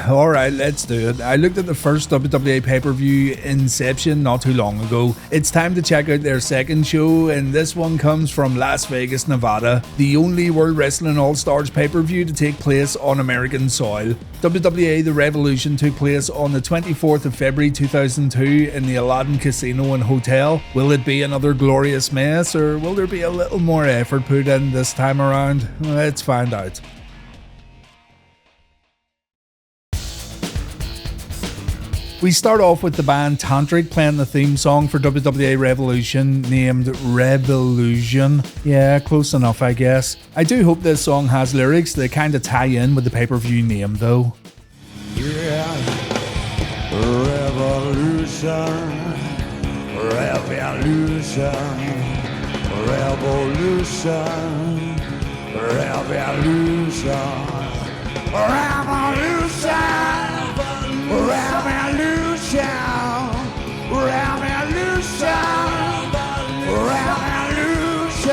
alright, let's do it. I looked at the first WWA pay-per-view Inception not too long ago. It's time to check out their second show, and this one comes from Las Vegas, Nevada, the only World Wrestling All-Stars pay-per-view to take place on American soil. WWA The Revolution took place on the 24th of February 2002 in the Aladdin Casino and Hotel. Will it be another glorious mess, or will there be a little more effort put in this time around? Let's find out. We start off with the band Tantric playing the theme song for WWA Revolution, named Revolution. Yeah, close enough, I guess. I do hope this song has lyrics that kind of tie in with the pay-per-view name, though. Yeah, revolution, revolution, revolution, revolution, revolution. Revolution, revolution, revolution.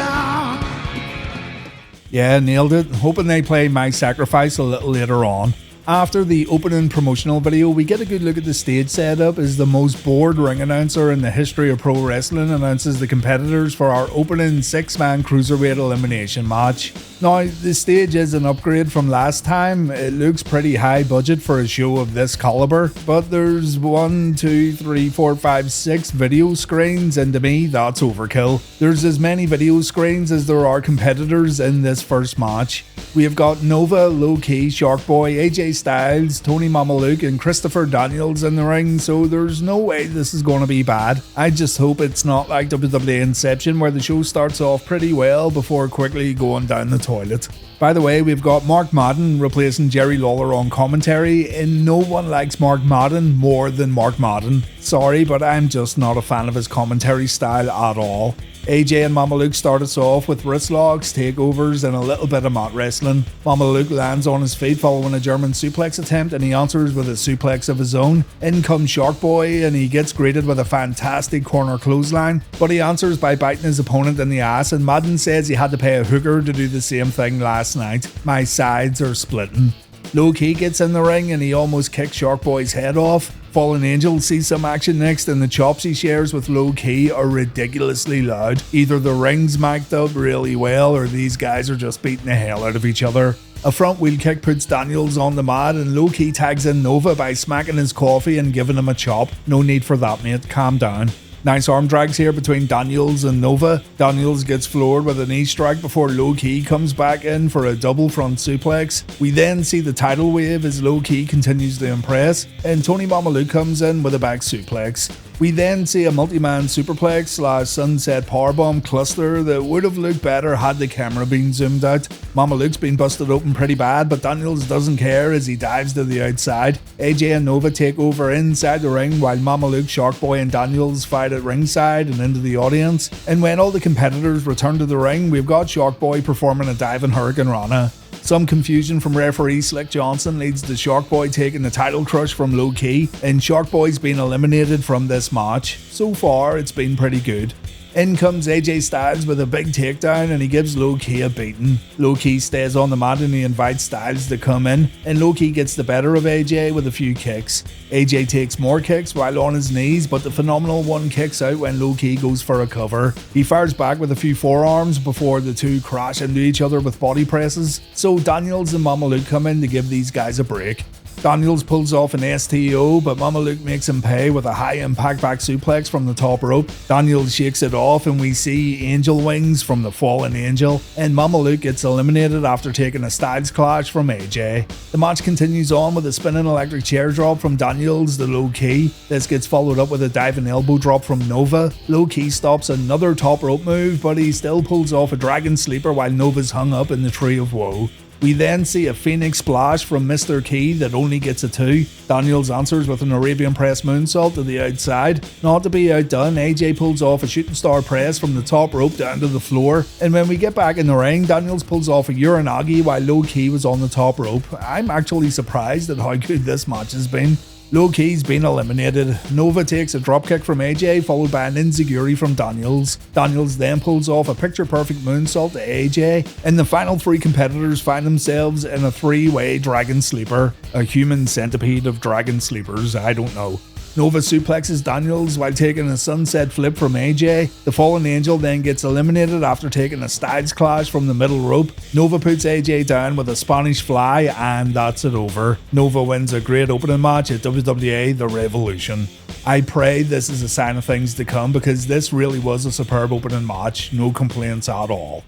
Yeah, nailed it. Hoping they play My Sacrifice a little later on. After the opening promotional video, we get a good look at the stage setup as the most bored ring announcer in the history of pro wrestling announces the competitors for our opening 6-man cruiserweight elimination match. Now, the stage is an upgrade from last time. It looks pretty high budget for a show of this caliber, but there's 1, 2, 3, 4, 5, 6 video screens, and to me, that's overkill. There's as many video screens as there are competitors in this first match. We have got Nova, Low-Key, Sharkboy, AJ Styles, Tony Mamaluke, and Christopher Daniels in the ring, so there's no way this is going to be bad. I just hope it's not like WWA Inception, where the show starts off pretty well before quickly going down the toilet. By the way, we've got Mark Madden replacing Jerry Lawler on commentary, and no one likes Mark Madden more than Mark Madden. Sorry, but I'm just not a fan of his commentary style at all. AJ and Mamaluke start us off with wrist locks, takeovers, and a little bit of mat wrestling. Mamaluke lands on his feet following a German suplex attempt, and he answers with a suplex of his own. In comes Sharkboy, and he gets greeted with a fantastic corner clothesline, but he answers by biting his opponent in the ass, and Madden says he had to pay a hooker to do the same thing last night. My sides are splitting. Low-Key gets in the ring and he almost kicks Sharkboy's head off. Fallen Angel sees some action next, and the chops he shares with Low-Key are ridiculously loud. Either the ring's mic'd up really well, or these guys are just beating the hell out of each other. A front wheel kick puts Daniels on the mat, and Low-Key tags in Nova by smacking his coffee and giving him a chop. No need for that, mate, calm down. Nice arm drags here between Daniels and Nova. Daniels gets floored with a knee strike before Low-Key comes back in for a double front suplex. We then see the tidal wave as Low-Key continues to impress, and Tony Mamaluke comes in with a back suplex. We then see a multi-man superplex / sunset powerbomb cluster that would have looked better had the camera been zoomed out. Mamaluke's been busted open pretty bad, but Daniels doesn't care as he dives to the outside. AJ and Nova take over inside the ring while Mamaluke, Sharkboy and Daniels fight at ringside and into the audience. And when all the competitors return to the ring, we've got Sharkboy performing a diving Hurricane Rana. Some confusion from referee Slick Johnson leads to Sharkboy taking the title crush from Low-Key, and Sharkboy's been eliminated from this match. So far, it's been pretty good. In comes AJ Styles with a big takedown, and he gives Low-Key a beating. Low-Key stays on the mat and he invites Styles to come in, and Low-Key gets the better of AJ with a few kicks. AJ takes more kicks while on his knees, but the phenomenal one kicks out when Low-Key goes for a cover. He fires back with a few forearms before the two crash into each other with body presses, so Daniels and Mamaluke come in to give these guys a break. Daniels pulls off an STO, but Mamaluke makes him pay with a high impact back suplex from the top rope. Daniels shakes it off and we see angel wings from the fallen angel, and Mamaluke gets eliminated after taking a Styles clash from AJ. The match continues on with a spinning electric chair drop from Daniels to Low-Key. This gets followed up with a diving elbow drop from Nova. Low-Key stops another top rope move, but he still pulls off a dragon sleeper while Nova's hung up in the Tree of Woe. We then see a Phoenix Splash from Mr. Key that only gets a 2. Daniels answers with an Arabian Press moonsault to the outside. Not to be outdone, AJ pulls off a Shooting Star Press from the top rope down to the floor. And when we get back in the ring, Daniels pulls off a Uranagi while Low-Key was on the top rope. I'm actually surprised at how good this match has been. Low Key's been eliminated. Nova takes a dropkick from AJ, followed by an enziguri from Daniels. Daniels then pulls off a picture-perfect moonsault to AJ, and the final three competitors find themselves in a three-way dragon sleeper. A human centipede of dragon sleepers, I don't know. Nova suplexes Daniels while taking a sunset flip from AJ. The Fallen Angel then gets eliminated after taking a Styles Clash from the middle rope. Nova puts AJ down with a Spanish Fly, and that's it over. Nova wins a great opening match at WWA The Revolution. I pray this is a sign of things to come, because this really was a superb opening match. No complaints at all.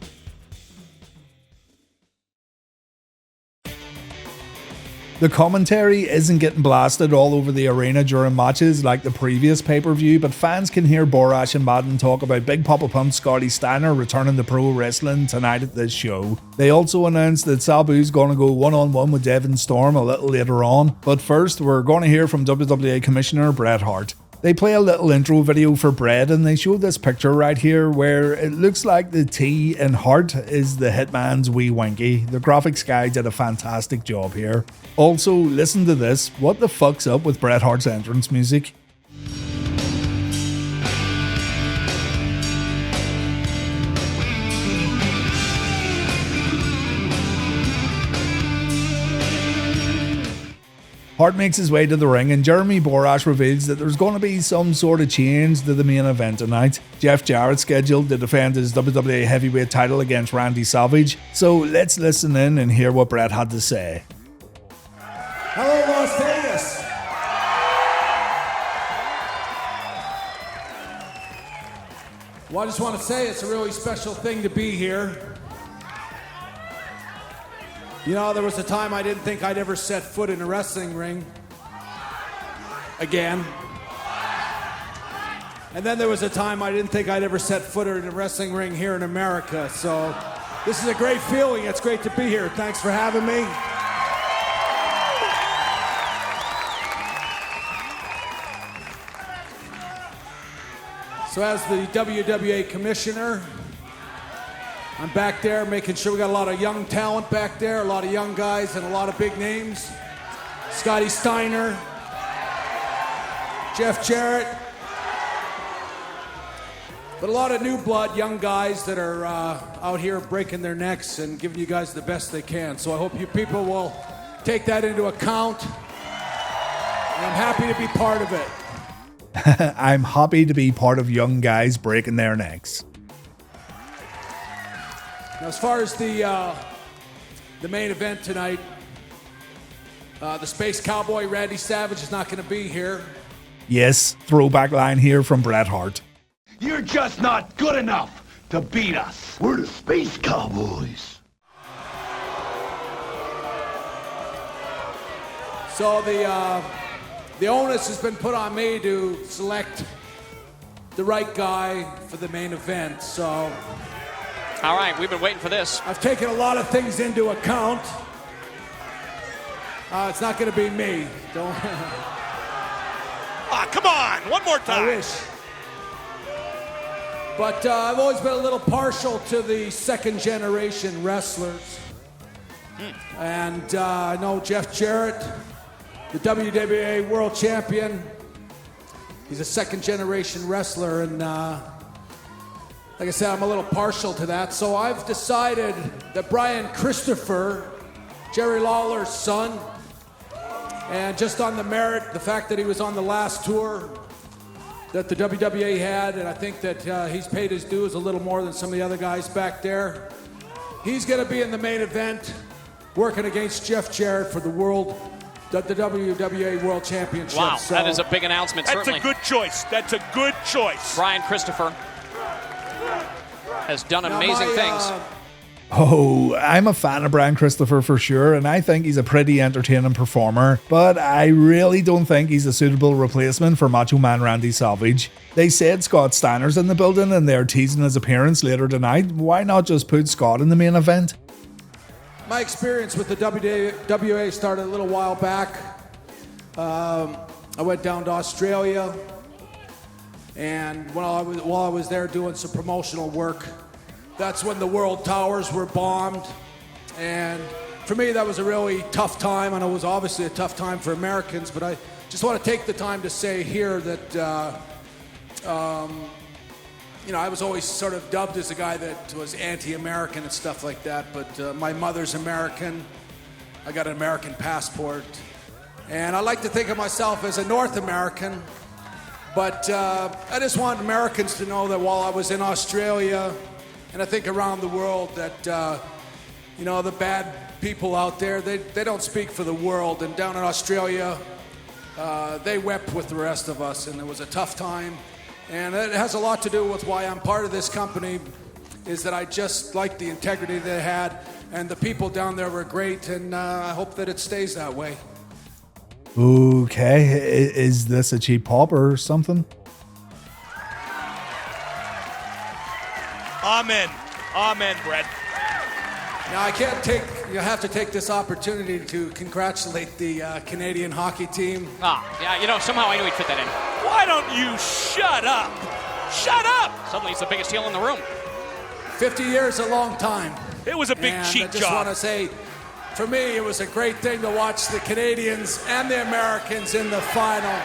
The commentary isn't getting blasted all over the arena during matches like the previous pay-per-view, but fans can hear Borash and Madden talk about Big Poppa Pump Scotty Steiner returning to pro wrestling tonight at this show. They also announced that Sabu's going to go one-on-one with Devon Storm a little later on, but first we're going to hear from WWA Commissioner Bret Hart. They play a little intro video for Bret, and they show this picture right here where it looks like the T in Hart is the Hitman's wee winky. The graphics guy did a fantastic job here. Also, listen to this. What the fuck's up with Bret Hart's entrance music? Hart makes his way to the ring, and Jeremy Borash reveals that there's going to be some sort of change to the main event tonight. Jeff Jarrett scheduled to defend his WWE heavyweight title against Randy Savage, so let's listen in and hear what Bret had to say. Hello, Las Vegas. Well, I just want to say it's a really special thing to be here. You know, there was a time I didn't think I'd ever set foot in a wrestling ring again. And then there was a time I didn't think I'd ever set foot in a wrestling ring here in America. So this is a great feeling. It's great to be here. Thanks for having me. So as the WWA Commissioner, I'm back there making sure we got a lot of young talent back there, a lot of young guys and a lot of big names. Scotty Steiner, Jeff Jarrett, but a lot of new blood, young guys that are out here breaking their necks and giving you guys the best they can. So I hope you people will take that into account, and I'm happy to be part of it. I'm happy to be part of young guys breaking their necks. Now, as far as the main event tonight, the Space Cowboy Randy Savage is not going to be here. Yes, throwback line here from Bret Hart. You're just not good enough to beat us. We're the Space Cowboys. So the onus has been put on me to select the right guy for the main event. So. All right, we've been waiting for this. I've taken a lot of things into account. It's not going to be me. Don't. Come on, one more time. I wish. But I've always been a little partial to the second generation wrestlers. And I know Jeff Jarrett, the WWA World Champion. He's a second generation wrestler, and like I said, I'm a little partial to that, so I've decided that Brian Christopher, Jerry Lawler's son, and just on the merit, the fact that he was on the last tour that the WWA had, and I think that he's paid his dues a little more than some of the other guys back there. He's going to be in the main event, working against Jeff Jarrett for the WWA World Championship. Wow, so, that is a big announcement, certainly. That's a good choice. That's a good choice. Brian Christopher has done amazing things. Oh, I'm a fan of Brian Christopher for sure, and I think he's a pretty entertaining performer, but I really don't think he's a suitable replacement for Macho Man Randy Savage. They said Scott Steiner's in the building and they're teasing his appearance later tonight. Why not just put Scott in the main event? My experience with the WWA started a little while back. I went down to Australia, and while I was there doing some promotional work, that's when the World Towers were bombed. And for me, that was a really tough time, and it was obviously a tough time for Americans, but I just want to take the time to say here that, you know, I was always sort of dubbed as a guy that was anti-American and stuff like that, but my mother's American. I got an American passport. And I like to think of myself as a North American, but I just want Americans to know that while I was in Australia, and I think around the world, that, you know, the bad people out there, they don't speak for the world. And down in Australia, they wept with the rest of us, and it was a tough time. And it has a lot to do with why I'm part of this company, is that I just like the integrity they had, and the people down there were great, and I hope that it stays that way. Okay, is this a cheap pop or something? Amen. Amen, Bret. Now, you have to take this opportunity to congratulate the Canadian hockey team. Yeah, you know, somehow I knew he'd fit that in. Why don't you shut up? Shut up! Suddenly he's the biggest heel in the room. 50 years, a long time. It was a big And cheap I just job. want to say, for me, it was a great thing to watch the Canadians and the Americans in the final.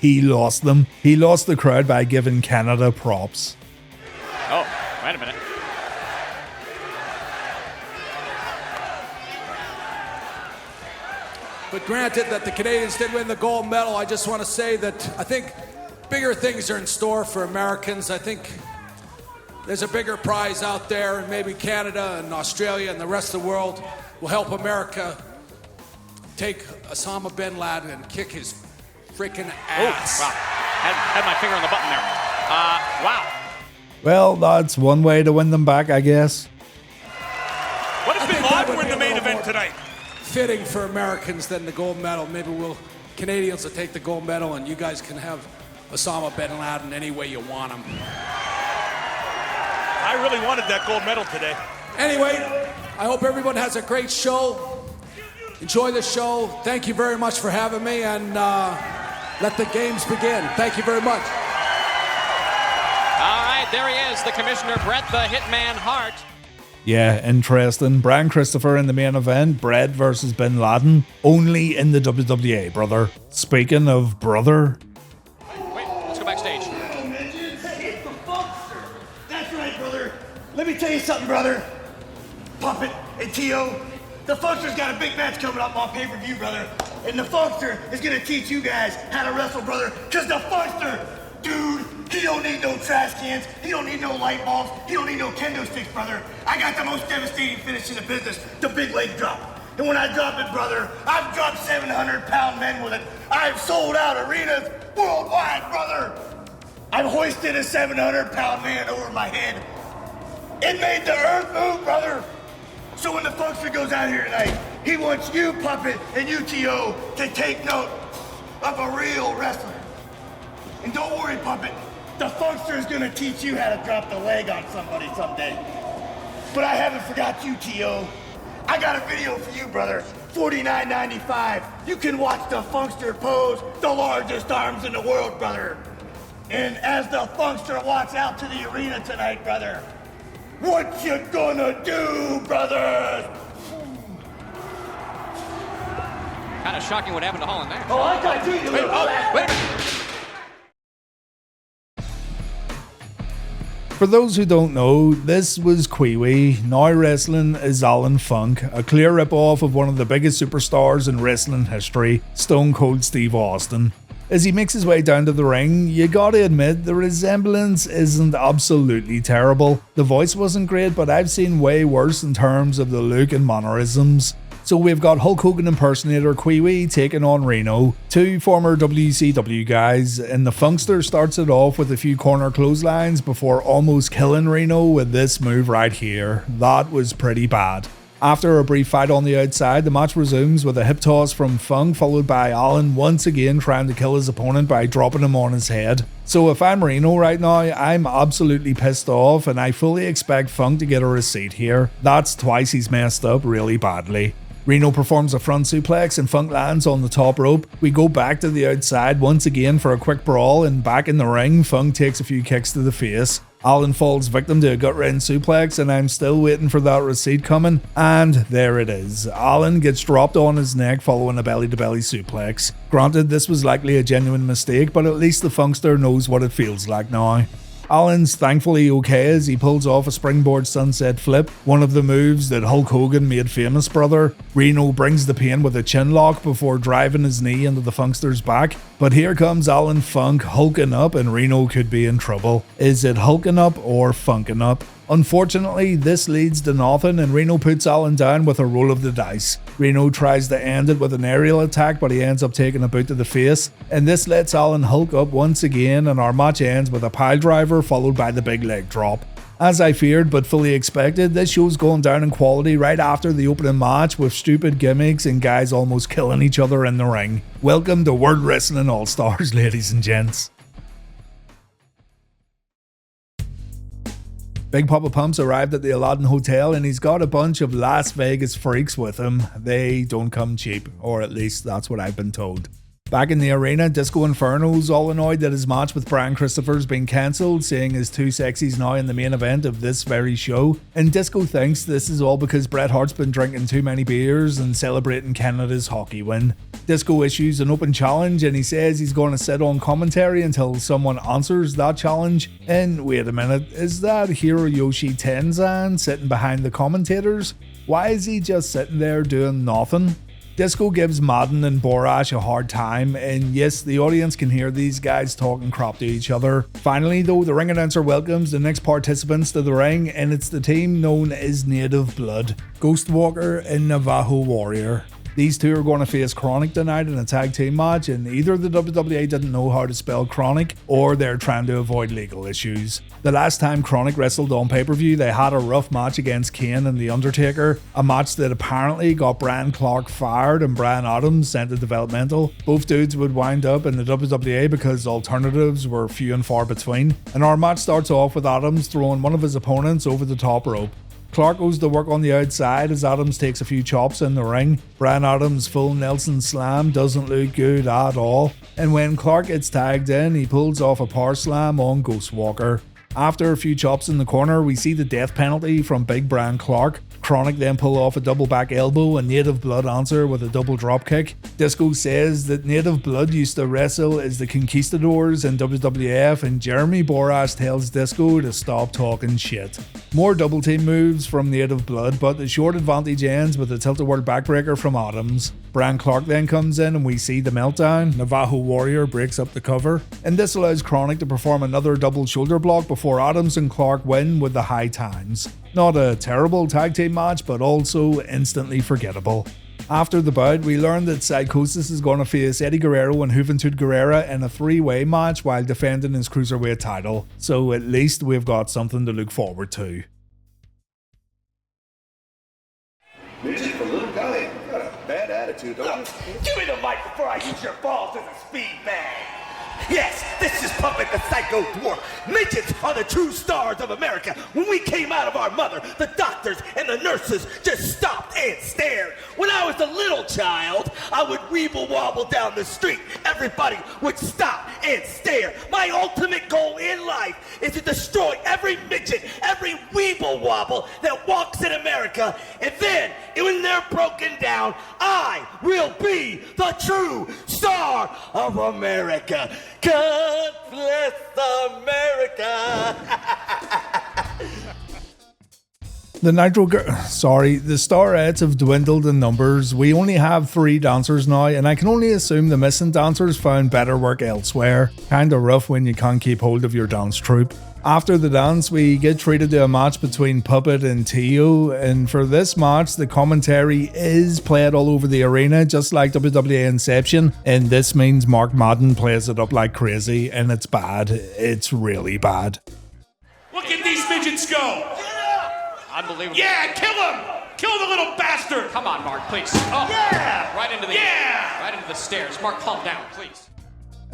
He lost them. He lost the crowd by giving Canada props. Oh, wait a minute. But granted that the Canadians did win the gold medal, I just want to say that I think bigger things are in store for Americans. I think there's a bigger prize out there, and maybe Canada and Australia and the rest of the world will help America take Osama bin Laden and kick his freaking ass. Oh, wow. Had my finger on the button there. Wow. Well, that's one way to win them back, I guess. What if I Bin think that Laden would win be the a main little event more tonight? Fitting for Americans than the gold medal. Maybe Canadians will take the gold medal, and you guys can have Osama bin Laden any way you want him. I really wanted that gold medal today. Anyway, I hope everyone has a great show. Enjoy the show. Thank you very much for having me, and let the games begin. Thank you very much. All right, there he is, the Commissioner Bret the Hitman Hart. Yeah, interesting. Brian Christopher in the main event, Bret versus Bin Laden, only in the WWA, brother. Speaking of brother. Wait, let's go backstage. It's the Funkster. That's right, brother. Let me tell you something, brother. Puppet and T.O., the Funkster's got a big match coming up on pay-per-view, brother. And the Funkster is going to teach you guys how to wrestle, brother. Because the Funkster, dude, he don't need no trash cans. He don't need no light bulbs. He don't need no kendo sticks, brother. I got the most devastating finish in the business, the big leg drop. And when I drop it, brother, I've dropped 700-pound men with it. I've sold out arenas worldwide, brother. I've hoisted a 700-pound man over my head. It made the earth move, brother. So when the Funkster goes out here tonight, he wants you, Puppet, and you, T.O., to take note of a real wrestler. And don't worry, Puppet, the Funkster is gonna teach you how to drop the leg on somebody someday. But I haven't forgot you, T.O. I got a video for you, brother. $49.95. You can watch the Funkster pose the largest arms in the world, brother. And as the Funkster walks out to the arena tonight, brother, what you gonna do, brothers? Kind of shocking what happened to Holland there. Oh, I got you, you little Wait a minute. For those who don't know, this was Kiwi, now wrestling as Alan Funk, a clear rip-off of one of the biggest superstars in wrestling history, Stone Cold Steve Austin. As he makes his way down to the ring, you gotta admit the resemblance isn't absolutely terrible. The voice wasn't great, but I've seen way worse in terms of the look and mannerisms. So we've got Hulk Hogan impersonator Kiwi taking on Reno, two former WCW guys, and the Funkster starts it off with a few corner clotheslines before almost killing Reno with this move right here. That was pretty bad. After a brief fight on the outside, the match resumes with a hip toss from Funk, followed by Alan once again trying to kill his opponent by dropping him on his head. So if I'm Reno right now, I'm absolutely pissed off, and I fully expect Funk to get a receipt here. That's twice he's messed up really badly. Reno performs a front suplex and Funk lands on the top rope. We go back to the outside once again for a quick brawl, and back in the ring, Funk takes a few kicks to the face. Allen falls victim to a gut-wrench suplex, and I'm still waiting for that receipt coming, and there it is. Allen gets dropped on his neck following a belly-to-belly suplex. Granted, this was likely a genuine mistake, but at least the Funkster knows what it feels like now. Allen's thankfully okay as he pulls off a springboard sunset flip, one of the moves that Hulk Hogan made famous, brother. Reno brings the pain with a chin lock before driving his knee into the Funkster's back. But here comes Allen Funk hulking up, and Reno could be in trouble. Is it hulking up or funking up? Unfortunately, this leads to nothing, and Reno puts Allen down with a roll of the dice. Reno tries to end it with an aerial attack, but he ends up taking a boot to the face, and this lets Allen hulk up once again, and our match ends with a pile driver followed by the big leg drop. As I feared but fully expected, this show's going down in quality right after the opening match with stupid gimmicks and guys almost killing each other in the ring. Welcome to World Wrestling All-Stars, ladies and gents. Big Poppa Pump's arrived at the Aladdin Hotel, and he's got a bunch of Las Vegas freaks with him. They don't come cheap, or at least that's what I've been told. Back in the arena, Disco Inferno's all annoyed that his match with Brian Christopher's been cancelled, saying his two sexies now in the main event of this very show. And Disco thinks this is all because Bret Hart's been drinking too many beers and celebrating Canada's hockey win. Disco issues an open challenge, and he says he's going to sit on commentary until someone answers that challenge. And wait a minute, is that Hiroyoshi Tenzan sitting behind the commentators? Why is he just sitting there doing nothing? Disco gives Madden and Borash a hard time, and yes, the audience can hear these guys talking crap to each other. Finally though, the ring announcer welcomes the next participants to the ring, and it's the team known as Native Blood, Ghostwalker and Navajo Warrior. These two are going to face Kronik tonight in a tag team match, and either the WWA didn't know how to spell Kronik, or they're trying to avoid legal issues. The last time Kronik wrestled on pay-per-view, they had a rough match against Kane and The Undertaker, a match that apparently got Brian Clark fired and Brian Adams sent to developmental. Both dudes would wind up in the WWA because alternatives were few and far between, and our match starts off with Adams throwing one of his opponents over the top rope. Clark goes to work on the outside as Adams takes a few chops in the ring. Brian Adams' full Nelson slam doesn't look good at all, and when Clark gets tagged in, he pulls off a power slam on Ghostwalker. After a few chops in the corner, we see the death penalty from Big Brian Clark. Kronik then pull off a double back elbow and Native Blood answer with a double drop kick. Disco says that Native Blood used to wrestle as the Conquistadors in WWF, and Jeremy Borash tells Disco to stop talking shit. More double team moves from Native Blood, but the short advantage ends with a tilt-a-whirl backbreaker from Adams. Brian Clark then comes in and we see the meltdown. Navajo Warrior breaks up the cover, and this allows Kronik to perform another double shoulder block before Adams and Clark win with the high times. Not a terrible tag team match, but also instantly forgettable. After the bout, we learn that Psychosis is going to face Eddie Guerrero and Juventud Guerrera in a three-way match while defending his cruiserweight title, so at least we've got something to look forward to. Music for little guy, you got a bad attitude, don't you? Give me the mic before I use your balls as a speed bag. Yes, this is Puppet the Psycho Dwarf. Midgets are the true stars of America. When we came out of our mother, the doctors and the nurses just stopped and stared. When I was a little child, I would weeble wobble down the street. Everybody would stop and stare. My ultimate goal in life is to destroy every midget, every weeble wobble that walks in America. And then, when they're broken down, I will be the true star of America. God bless America. The the starettes have dwindled in numbers. We only have 3 dancers now, and I can only assume the missing dancers found better work elsewhere. Kinda rough when you can't keep hold of your dance troupe. After the dance, we get treated to a match between Puppet and Tio, and for this match, the commentary is played all over the arena, just like WWA Inception, and this means Mark Madden plays it up like crazy, and it's bad. It's really bad. Look at these midgets go. Unbelievable. Yeah, kill him. Kill the little bastard. Come on, Mark, please. Oh, yeah. Right into the stairs. Mark, calm down, please.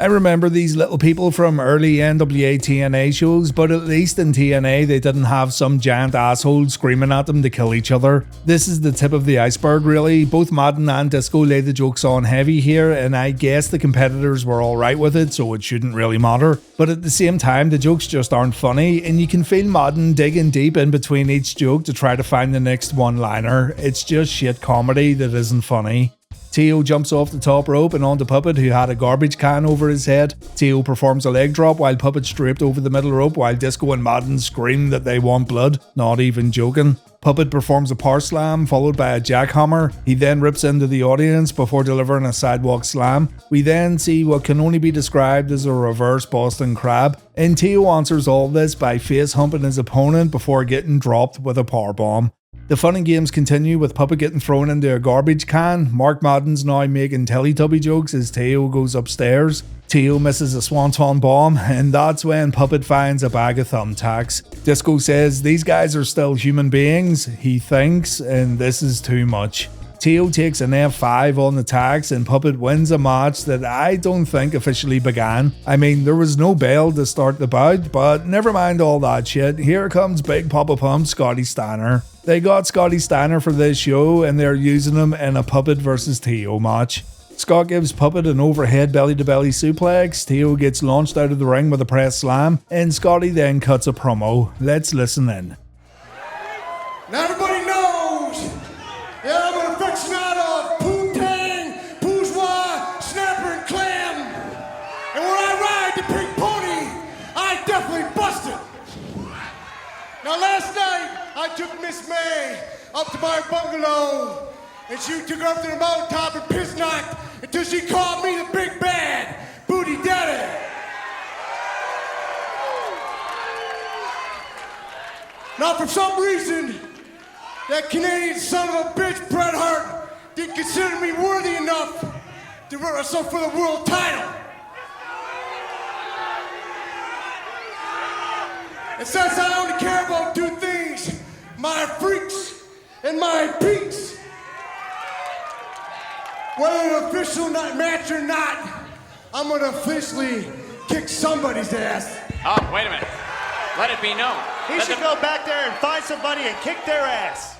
I remember these little people from early NWA TNA shows, but at least in TNA they didn't have some giant asshole screaming at them to kill each other. This is the tip of the iceberg really. Both Madden and Disco lay the jokes on heavy here, and I guess the competitors were alright with it, so it shouldn't really matter. But at the same time, the jokes just aren't funny, and you can feel Madden digging deep in between each joke to try to find the next one-liner. It's just shit comedy that isn't funny. Teo jumps off the top rope and onto Puppet, who had a garbage can over his head. Teo performs a leg drop while Puppet draped over the middle rope while Disco and Madden scream that they want blood. Not even joking. Puppet performs a power slam followed by a jackhammer. He then rips into the audience before delivering a sidewalk slam. We then see what can only be described as a reverse Boston Crab, and Teo answers all this by face humping his opponent before getting dropped with a powerbomb. The fun and games continue with Puppet getting thrown into a garbage can. Mark Madden's now making Teletubby jokes as Teo goes upstairs. Teo misses a swanton bomb, and that's when Puppet finds a bag of thumbtacks. Disco says these guys are still human beings, he thinks, and this is too much. Teo takes an F5 on the tacks and Puppet wins a match that I don't think officially began. I mean, there was no bell to start the bout, but never mind all that shit. Here comes Big Poppa Pump Scotty Steiner. They got Scotty Steiner for this show and they're using him in a Puppet versus Teo match. Scott gives Puppet an overhead belly-to-belly suplex, Teo gets launched out of the ring with a press slam, and Scotty then cuts a promo. Let's listen in. Now everybody knows that I'm an aficionado of poo-tang, bourgeois, snapper, and clam. And when I ride the pink pony, I definitely bust it. Now last night, I took Miss May up to my bungalow, and she took her up to the mountaintop and piss knocked until she called me the big bad booty daddy. Now for some reason, that Canadian son of a bitch, Bret Hart, didn't consider me worthy enough to wrestle for the world title. And since I only care about two things, my freaks and my peaks, whether an official match or not, I'm gonna officially kick somebody's ass. Oh, wait a minute. Let it be known. He should go back there and find somebody and kick their ass.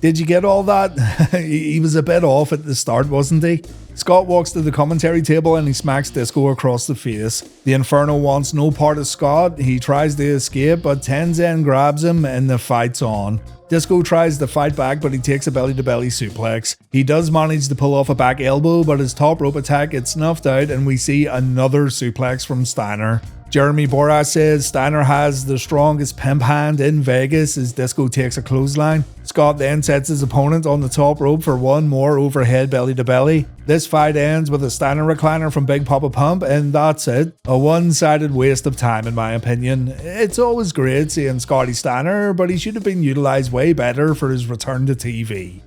Did you get all that? He was a bit off at the start, wasn't he? Scott walks to the commentary table and he smacks Disco across the face. The Inferno wants no part of Scott. He tries to escape, but Tenzin grabs him and the fight's on. Disco tries to fight back, but he takes a belly-to-belly suplex. He does manage to pull off a back elbow, but his top rope attack gets snuffed out and we see another suplex from Steiner. Jeremy Boras says Steiner has the strongest pimp hand in Vegas as Disco takes a clothesline. Scott then sets his opponent on the top rope for one more overhead belly-to-belly. This fight ends with a Steiner recliner from Big Poppa Pump, and that's it. A one-sided waste of time in my opinion. It's always great seeing Scotty Steiner, but he should have been utilised way better for his return to TV.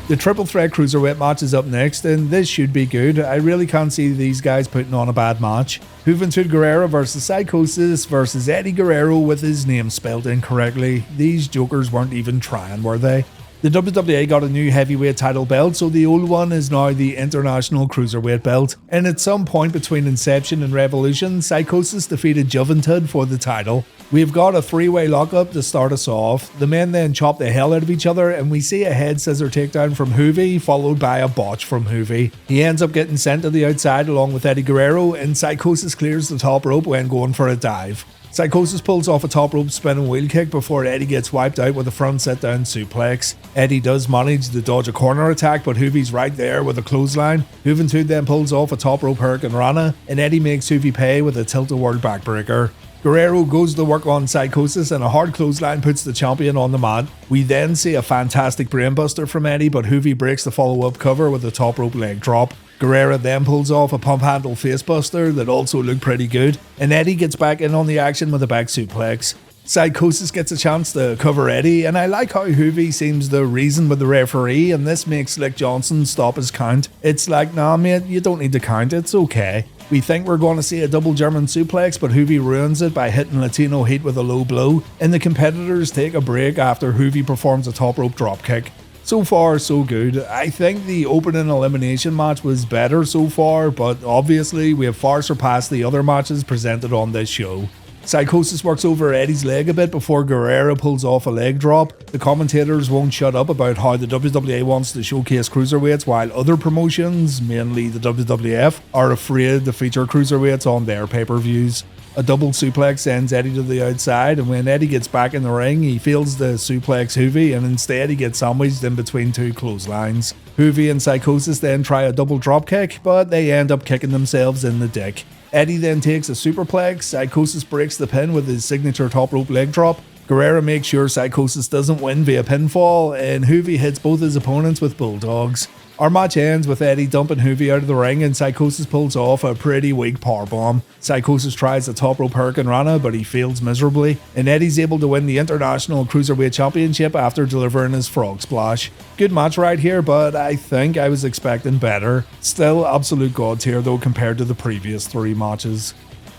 The Triple Threat Cruiserweight match is up next, and this should be good. I really can't see these guys putting on a bad match. Juventud Guerrero versus Psychosis versus Eddie Guerrero with his name spelled incorrectly. These jokers weren't even trying, were they? The WWA got a new heavyweight title belt, so the old one is now the International Cruiserweight belt. And at some point between Inception and Revolution, Psychosis defeated Juventud for the title. We've got a three-way lockup to start us off. The men then chop the hell out of each other, and we see a head scissor takedown from Juvi, followed by a botch from Juvi. He ends up getting sent to the outside along with Eddie Guerrero, and Psychosis clears the top rope when going for a dive. Psychosis pulls off a top rope spinning wheel kick before Eddie gets wiped out with a front sit down suplex. Eddie does manage to dodge a corner attack, but Juvi's right there with a clothesline. Juventud then pulls off a top rope Hurricane Rana, and Eddie makes Juvi pay with a tilt-a-whirl backbreaker. Guerrero goes to work on Psychosis and a hard clothesline puts the champion on the mat. We then see a fantastic brainbuster from Eddie, but Juvi breaks the follow-up cover with a top rope leg drop. Guerrero then pulls off a pump handle facebuster that also looked pretty good, and Eddie gets back in on the action with a back suplex. Psychosis gets a chance to cover Eddie, and I like how Juvi seems the reason with the referee, and this makes Slick Johnson stop his count. It's like, nah mate, you don't need to count, it's okay. We think we're going to see a double German suplex, but Juvi ruins it by hitting Latino Heat with a low blow, and the competitors take a break after Juvi performs a top rope dropkick. So far, so good. I think the opening elimination match was better so far, but obviously we have far surpassed the other matches presented on this show. Psychosis works over Eddie's leg a bit before Guerrero pulls off a leg drop. The commentators won't shut up about how the WWE wants to showcase cruiserweights while other promotions, mainly the WWF, are afraid to feature cruiserweights on their pay-per-views. A double suplex sends Eddie to the outside, and when Eddie gets back in the ring, he fails to suplex Juvi, and instead he gets sandwiched in between two clotheslines. Juvi and Psychosis then try a double dropkick, but they end up kicking themselves in the dick. Eddie then takes a superplex, Psychosis breaks the pin with his signature top rope leg drop. Guerrero makes sure Psychosis doesn't win via pinfall, and Juvi hits both his opponents with bulldogs. Our match ends with Eddie dumping Juvi out of the ring, and Psychosis pulls off a pretty weak powerbomb. Psychosis tries the top rope Hurricane Rana, but he fails miserably, and Eddie's able to win the International Cruiserweight Championship after delivering his frog splash. Good match right here, but I think I was expecting better. Still absolute god tier though compared to the previous 3 matches.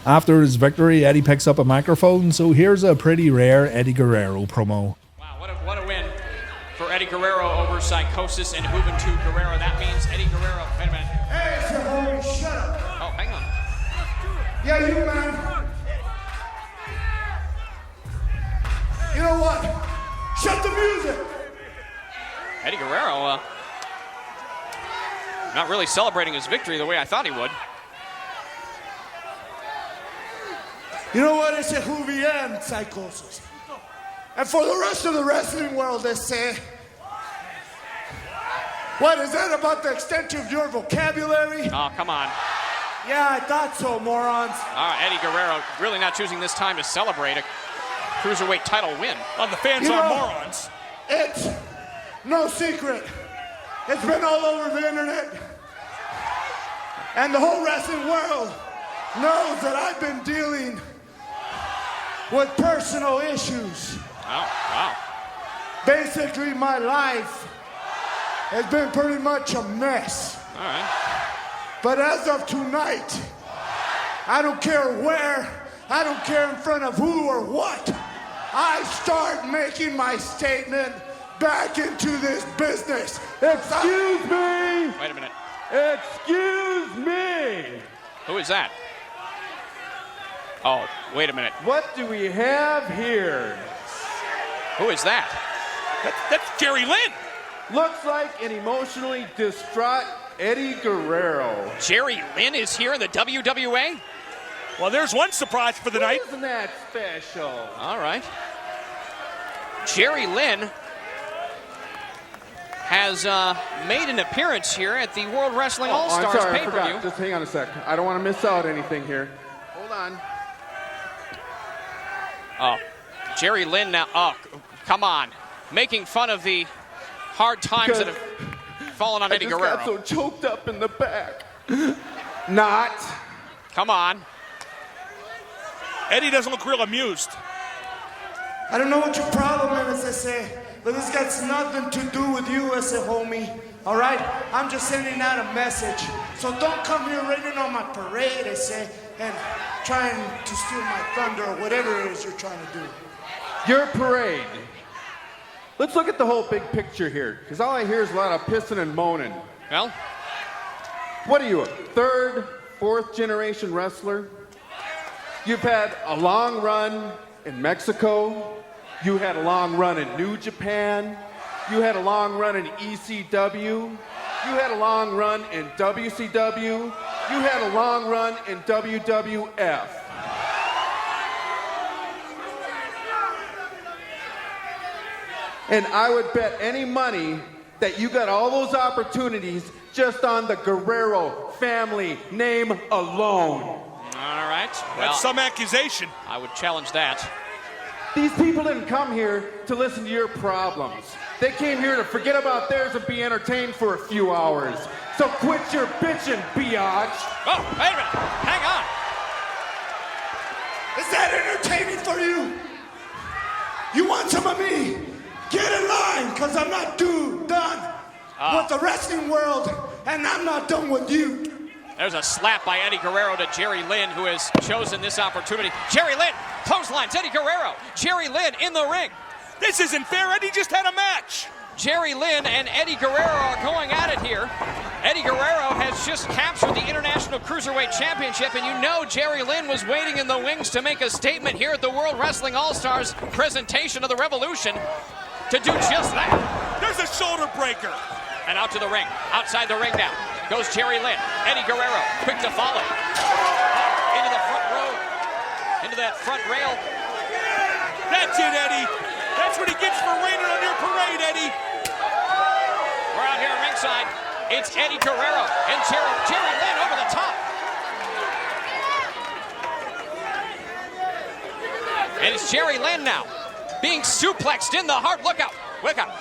After his victory, Eddie picks up a microphone, so here's a pretty rare Eddie Guerrero promo. Wow, what a win for Eddie Guerrero over Psychosis and Juventud Guerrero. That means Eddie Guerrero. Wait a minute. Hey, it's your homie, shut up. Oh, hang on. Yeah, you, man. You know what? Shut the music. Eddie Guerrero, not really celebrating his victory the way I thought he would. You know what? It's a Juvi and Psychosis. And for the rest of the wrestling world, they say, what is that about the extent of your vocabulary? Oh, come on. Yeah, I thought so, morons. Eddie Guerrero really not choosing this time to celebrate a cruiserweight title win. Oh, the fans are morons. It's no secret. It's been all over the internet. And the whole wrestling world knows that I've been dealing with personal issues. Oh, wow. Basically, my life has been pretty much a mess. All right. But as of tonight, I don't care where, I don't care in front of who or what, I start making my statement back into this business. Excuse me! Wait a minute. Excuse me! Who is that? Oh, wait a minute. What do we have here? Who is that? That's Jerry Lynn. Looks like an emotionally distraught Eddie Guerrero. Jerry Lynn is here in the WWA? Well, there's one surprise for the night. Isn't that special? All right. Jerry Lynn has made an appearance here at the World Wrestling All-Stars pay-per-view. Just hang on a sec. I don't want to miss out anything here. Hold on. Oh, Jerry Lynn now. Oh, come on. Making fun of the hard times that have fallen on Eddie Guerrero. I just got so choked up in the back. Not. Come on. Eddie doesn't look real amused. I don't know what your problem is, I say, but this got nothing to do with you as a homie, all right? I'm just sending out a message. So don't come here raining on my parade, I say, and trying to steal my thunder or whatever it is you're trying to do. Your parade. Let's look at the whole big picture here, because all I hear is a lot of pissing and moaning. Well? What are you, a third, fourth generation wrestler? You've had a long run in Mexico. You had a long run in New Japan. You had a long run in ECW. You had a long run in WCW. You had a long run in WWF. And I would bet any money that you got all those opportunities just on the Guerrero family name alone. All right. Well, that's some accusation. I would challenge that. These people didn't come here to listen to your problems. They came here to forget about theirs and be entertained for a few hours. So quit your bitching, biatch. Oh, wait a minute. Hang on. Is that entertaining for you? You want some of me? Get in line, because I'm not done with the wrestling world, and I'm not done with you. There's a slap by Eddie Guerrero to Jerry Lynn, who has chosen this opportunity. Jerry Lynn clotheslines Eddie Guerrero. Jerry Lynn in the ring. This isn't fair. Eddie just had a match. Jerry Lynn and Eddie Guerrero are going at it here. Eddie Guerrero has just captured the International Cruiserweight Championship, and you know Jerry Lynn was waiting in the wings to make a statement here at the World Wrestling All-Stars presentation of the Revolution to do just that. There's a shoulder breaker. And out to the ring. Outside the ring now goes Jerry Lynn. Eddie Guerrero, quick to follow. Into the front row. Into that front rail. That's it, Eddie. That's what he gets for raining on your parade, Eddie. We're out here at ringside. It's Eddie Guerrero and Jerry Lynn over the top. And it's Jerry Lynn now being suplexed in the heart. Look out. Look out.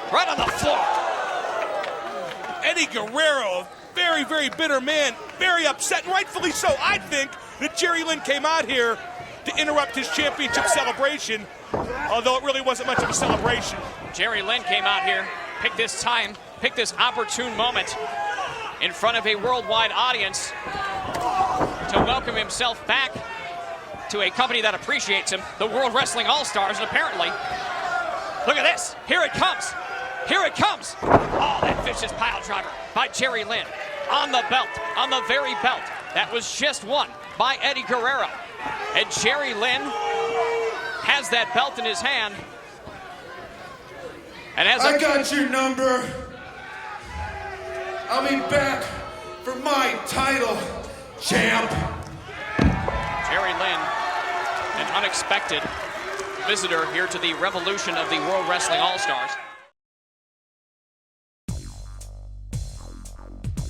Right on the floor. Eddie Guerrero, a very, very bitter man, very upset, and rightfully so. I think that Jerry Lynn came out here to interrupt his championship celebration, although it really wasn't much of a celebration. Jerry Lynn came out here, picked this opportune moment in front of a worldwide audience to welcome himself back to a company that appreciates him, the World Wrestling All-Stars, and apparently, look at this, here it comes. Here it comes. Oh, that vicious pile driver by Jerry Lynn on the belt, on the very belt that was just won by Eddie Guerrero. And Jerry Lynn has that belt in his hand. And as I got your number. I'll be back for my title, champ. Jerry Lynn, an unexpected visitor here to the revolution of the World Wrestling All-Stars.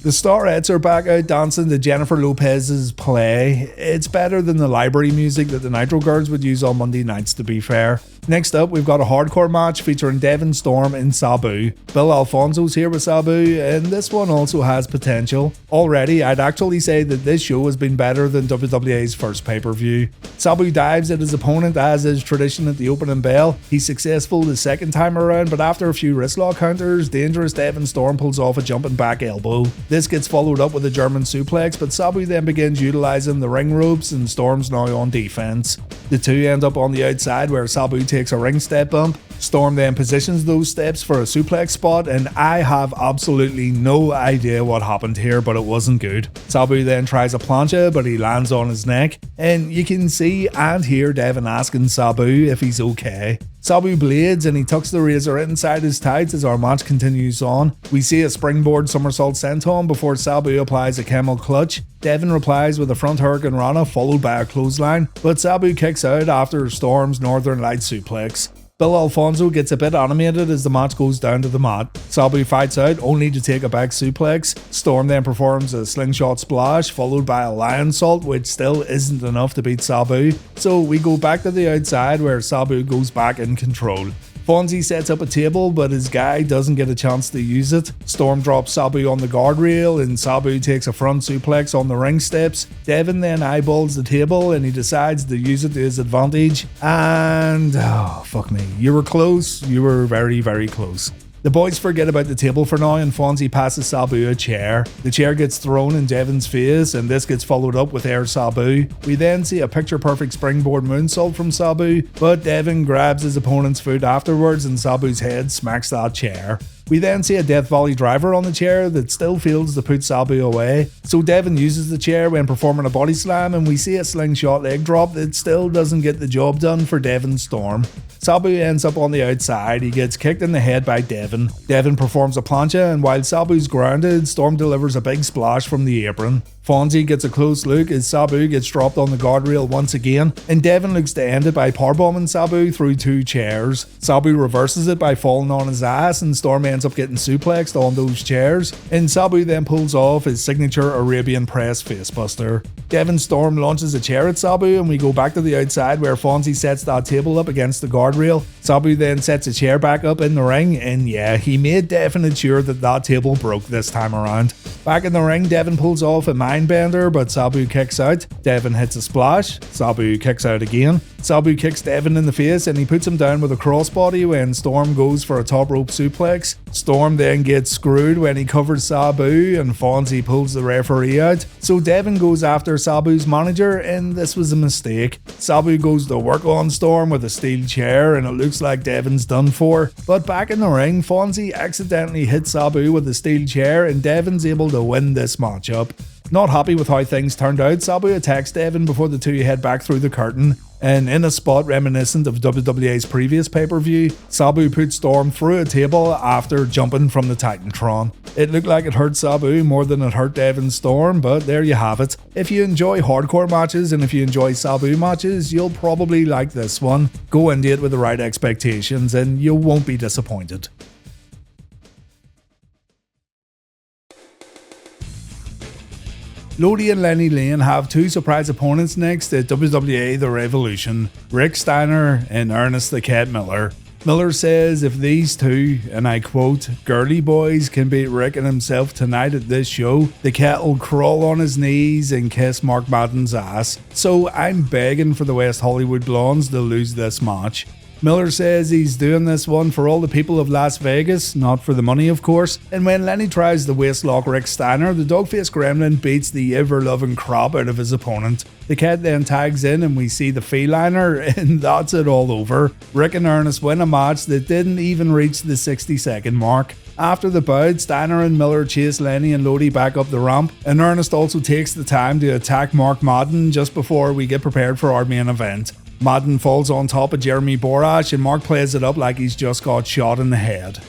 The Starettes are back out dancing to Jennifer Lopez's Play. It's better than the library music that the Nitro Girls would use on Monday nights, to be fair. Next up, we've got a hardcore match featuring Devon, Storm and Sabu. Bill Alfonso's here with Sabu, and this one also has potential. Already, I'd actually say that this show has been better than WWA's first pay-per-view. Sabu dives at his opponent as is tradition at the opening bell. He's successful the second time around, but after a few wristlock counters, dangerous Devon Storm pulls off a jumping back elbow. This gets followed up with a German suplex, but Sabu then begins utilizing the ring ropes and Storm's now on defense. The two end up on the outside where Sabu takes a ring step bump. Storm then positions those steps for a suplex spot, and I have absolutely no idea what happened here, but it wasn't good. Sabu then tries a plancha, but he lands on his neck, and you can see and hear Devon asking Sabu if he's okay. Sabu blades and he tucks the razor inside his tights as our match continues on. We see a springboard somersault senton before Sabu applies a camel clutch. Devon replies with a front Hurricane Rana followed by a clothesline, but Sabu kicks out after Storm's Northern Light suplex. Bill Alfonso gets a bit animated as the match goes down to the mat. Sabu fights out only to take a back suplex. Storm then performs a slingshot splash followed by a lion salt, which still isn't enough to beat Sabu. So we go back to the outside where Sabu goes back in control. Fonzie sets up a table, but his guy doesn't get a chance to use it. Storm drops Sabu on the guardrail, and Sabu takes a front suplex on the ring steps. Devon then eyeballs the table, and he decides to use it to his advantage. And, oh, fuck me. You were close. You were very, very close. The boys forget about the table for now, and Fonzie passes Sabu a chair. The chair gets thrown in Devon's face, and this gets followed up with Air Sabu. We then see a picture-perfect springboard moonsault from Sabu, but Devon grabs his opponent's foot afterwards, and Sabu's head smacks that chair. We then see a Death Valley driver on the chair that still fails to put Sabu away. So Devon uses the chair when performing a body slam, and we see a slingshot leg drop that still doesn't get the job done for Devon Storm. Sabu ends up on the outside. He gets kicked in the head by Devon. Devon performs a plancha, and while Sabu's grounded, Storm delivers a big splash from the apron. Fonzie gets a close look as Sabu gets dropped on the guardrail once again, and Devon looks to end it by powerbombing Sabu through two chairs. Sabu reverses it by falling on his ass, and Storm ends up getting suplexed on those chairs, and Sabu then pulls off his signature Arabian Press facebuster. Devon Storm launches a chair at Sabu, and we go back to the outside where Fonzie sets that table up against the guardrail. Sabu then sets a chair back up in the ring, and yeah, he made definite sure that that table broke this time around. Back in the ring, Devon pulls off a mindbender, but Sabu kicks out. Devon hits a splash. Sabu kicks out again. Sabu kicks Devon in the face and he puts him down with a crossbody when Storm goes for a top rope suplex. Storm then gets screwed when he covers Sabu and Fonzie pulls the referee out. So Devon goes after Sabu's manager and this was a mistake. Sabu goes to work on Storm with a steel chair and it looks like Devon's done for. But back in the ring, Fonzie accidentally hits Sabu with a steel chair and Devon's able to win this matchup. Not happy with how things turned out, Sabu attacks Devon before the two head back through the curtain. And in a spot reminiscent of WWA's previous pay-per-view, Sabu put Storm through a table after jumping from the Titantron. It looked like it hurt Sabu more than it hurt Devon's Storm, but there you have it. If you enjoy hardcore matches and if you enjoy Sabu matches, you'll probably like this one. Go into it with the right expectations and you won't be disappointed. Lodi and Lenny Lane have two surprise opponents next at WWA The Revolution, Rick Steiner and Ernest the Cat Miller. Miller says if these two, and I quote, girly boys can beat Rick and himself tonight at this show, the Cat will crawl on his knees and kiss Mark Madden's ass. So I'm begging for the West Hollywood Blondes to lose this match. Miller says he's doing this one for all the people of Las Vegas, not for the money of course, and when Lenny tries to waistlock Rick Steiner, the dog-faced gremlin beats the ever-loving crap out of his opponent. The Cat then tags in and we see the feliner, and that's it all over. Rick and Ernest win a match that didn't even reach the 60-second mark. After the bout, Steiner and Miller chase Lenny and Lodi back up the ramp, and Ernest also takes the time to attack Mark Madden just before we get prepared for our main event. Madden falls on top of Jeremy Borash and Mark plays it up like he's just got shot in the head.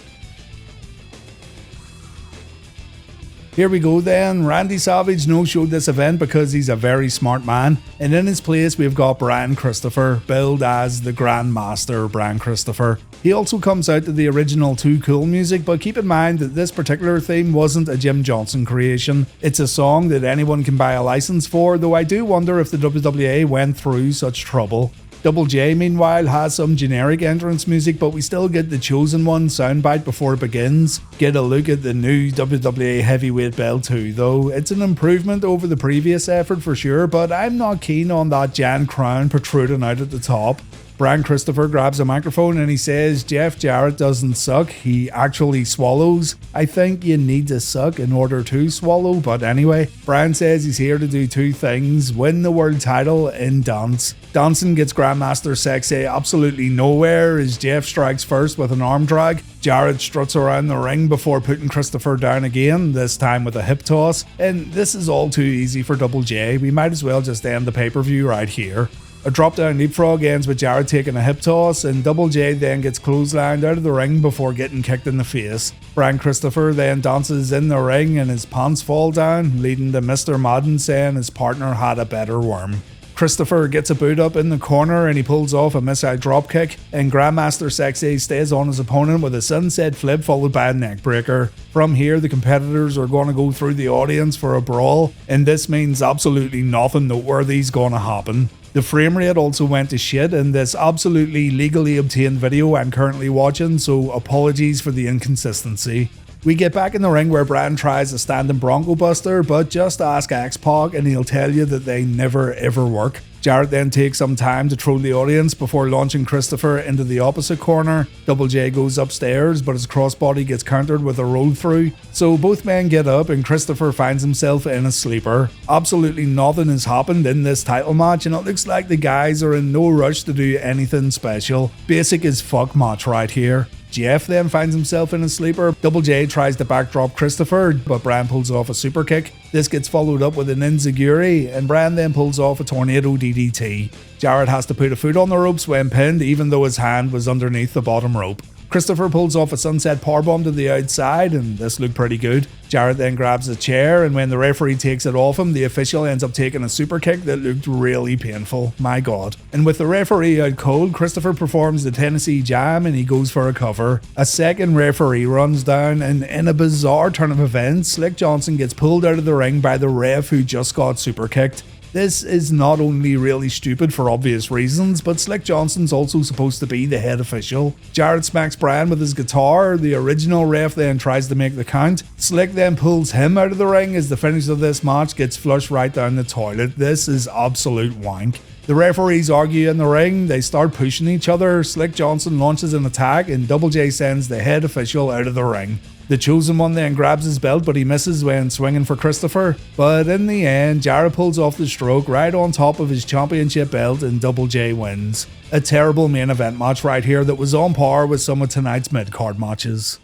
Here we go then, Randy Savage no-showed this event because he's a very smart man, and in his place we've got Brian Christopher, billed as the Grandmaster Brian Christopher. He also comes out to the original Too Cool music, but keep in mind that this particular theme wasn't a Jim Johnson creation. It's a song that anyone can buy a license for, though I do wonder if the WWA went through such trouble. Double J meanwhile has some generic entrance music, but we still get the Chosen One soundbite before it begins. Get a look at the new WWA heavyweight belt too though. It's an improvement over the previous effort for sure, but I'm not keen on that giant crown protruding out at the top. Brian Christopher grabs a microphone and he says Jeff Jarrett doesn't suck, he actually swallows. I think you need to suck in order to swallow, but anyway, Brian says he's here to do two things: win the world title and dance. Dancing gets Grandmaster Sexay absolutely nowhere as Jeff strikes first with an arm drag. Jarrett struts around the ring before putting Christopher down again, this time with a hip toss, and this is all too easy for Double J. We might as well just end the pay-per-view right here. A drop down leapfrog ends with Jarrett taking a hip toss, and Double J then gets clotheslined out of the ring before getting kicked in the face. Brian Christopher then dances in the ring and his pants fall down, leading to Mr. Madden saying his partner had a better worm. Christopher gets a boot up in the corner and he pulls off a missile dropkick, and Grandmaster Sexay stays on his opponent with a sunset flip followed by a neckbreaker. From here, the competitors are going to go through the audience for a brawl, and this means absolutely nothing noteworthy is going to happen. The frame rate also went to shit in this absolutely legally obtained video I'm currently watching, so apologies for the inconsistency. We get back in the ring where Brian tries a standing Bronco Buster, but just ask X-Pac and he'll tell you that they never ever work. Jarrett then takes some time to troll the audience before launching Christopher into the opposite corner. Double J goes upstairs, but his crossbody gets countered with a roll through. So both men get up and Christopher finds himself in a sleeper. Absolutely nothing has happened in this title match, and it looks like the guys are in no rush to do anything special. Basic as fuck match right here. Jeff then finds himself in a sleeper. Double J tries to backdrop Christopher, but Brian pulls off a super kick. This gets followed up with an enziguri, and Brian then pulls off a tornado DDT. Jarrett has to put a foot on the ropes when pinned, even though his hand was underneath the bottom rope. Christopher pulls off a sunset powerbomb to the outside, and this looked pretty good. Jarrett then grabs a chair, and when the referee takes it off him, the official ends up taking a super kick that looked really painful. My god. And with the referee out cold, Christopher performs the Tennessee Jam and he goes for a cover. A second referee runs down, and in a bizarre turn of events, Slick Johnson gets pulled out of the ring by the ref who just got super kicked. This is not only really stupid for obvious reasons, but Slick Johnson's also supposed to be the head official. Jarrett smacks Brian with his guitar, the original ref then tries to make the count. Slick then pulls him out of the ring as the finish of this match gets flushed right down the toilet. This is absolute wank. The referees argue in the ring, they start pushing each other, Slick Johnson launches an attack and Double J sends the head official out of the ring. The chosen one then grabs his belt, but he misses when swinging for Christopher. But in the end, Jarrett pulls off the stroke right on top of his championship belt and Double J wins. A terrible main event match right here that was on par with some of tonight's mid-card matches.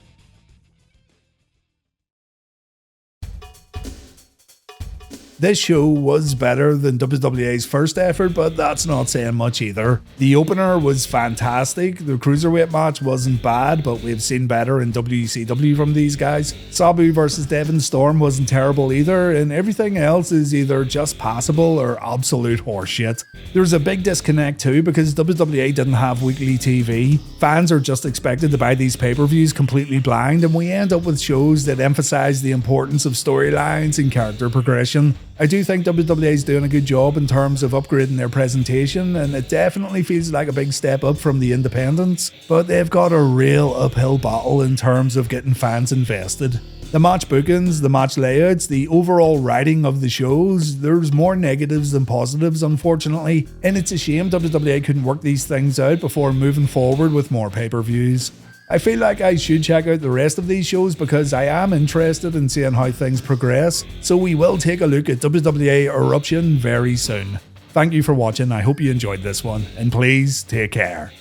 This show was better than WWA's first effort, but that's not saying much either. The opener was fantastic, the Cruiserweight match wasn't bad, but we've seen better in WCW from these guys. Sabu versus Devon Storm wasn't terrible either, and everything else is either just passable or absolute horseshit. There's a big disconnect too because WWA didn't have weekly TV. Fans are just expected to buy these pay-per-views completely blind, and we end up with shows that emphasize the importance of storylines and character progression. I do think WWE is doing a good job in terms of upgrading their presentation, and it definitely feels like a big step up from the independents, but they've got a real uphill battle in terms of getting fans invested. The match bookings, the match layouts, the overall writing of the shows, there's more negatives than positives unfortunately, and it's a shame WWE couldn't work these things out before moving forward with more pay-per-views. I feel like I should check out the rest of these shows because I am interested in seeing how things progress, so we will take a look at WWA Eruption very soon. Thank you for watching, I hope you enjoyed this one, and please take care.